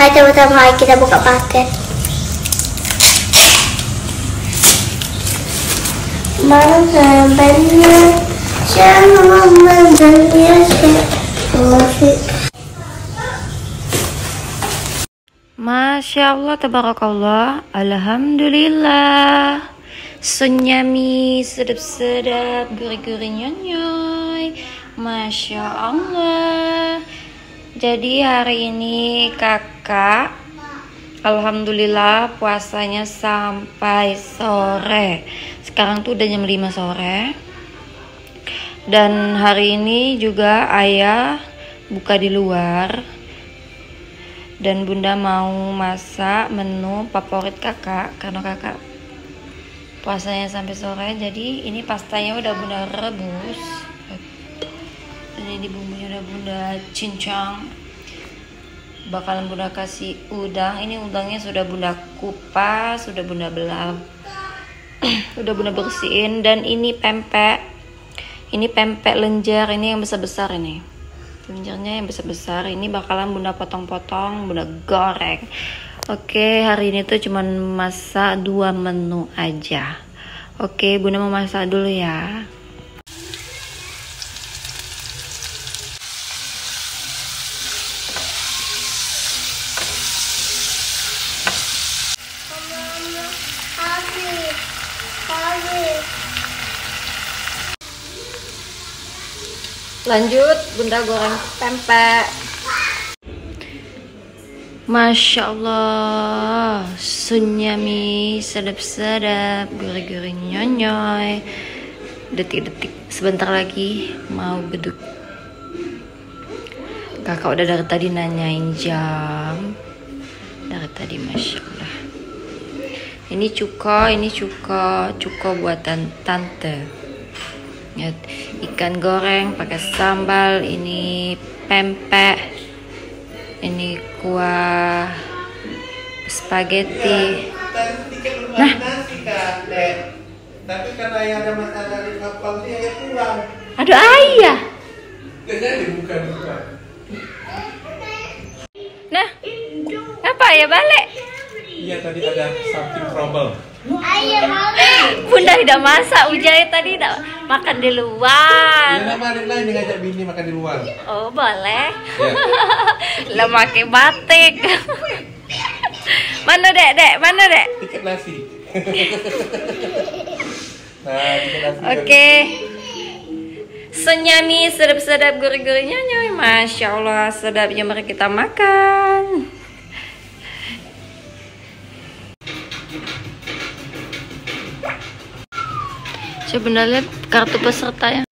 Hai teman-teman, hari kita buka paket. Masya Allah, tabarakallah, alhamdulillah. Sunyami sedap-sedap, gurih-gurih nyonyoy. Masya Allah. Jadi hari ini kakak alhamdulillah puasanya sampai sore. Sekarang tuh udah jam 5 sore. Dan hari ini juga ayah buka di luar. Dan bunda mau masak menu favorit kakak karena kakak puasanya sampai sore. Jadi ini pastanya udah bunda rebus. Dan ini bumbunya udah bunda cincang. Bakalan bunda kasih udang. Ini udangnya sudah bunda kupas, sudah bunda belah, udah bunda bersihin. Dan ini pempek. Ini pempek lenjer, ini yang besar-besar ini. Lenjernya yang besar-besar. Ini bakalan bunda potong-potong, bunda goreng. Oke, hari ini tuh cuman masak 2 menu aja. Oke, bunda mau masak dulu ya. Lanjut bunda goreng pempek. Masya Allah, sunyami sedap-sedap, gurih-gurih nyonyoy. Detik-detik sebentar lagi mau beduk. Kakak udah dari tadi nanyain jam. Dari tadi Masya Allah. Ini cuko buatan tante. Lihat, ikan goreng pakai sambal, ini pempek, ini kuah spaghetti. Nah, tapi karena ayah ada masalah di kapal dia ayah pulang. aduh ayah. Jadi bukan. Nah, apa ya balik? Iya tadi ada something trouble. Ayo mami. Bunda tidak masak, Ujay tadi tidak makan di luar. Iya nama adik lain ngajak bini makan di luar. Oh boleh. Ya. Lah pakai batik. Mana dek? Mana dek? Tiket nasi. Nah, tiket nasi. Oke. Senyami sedap-sedap gurih-gurih nyonyoy. Masya Allah sedapnya mari kita makan. Coba lihat kartu pesertanya.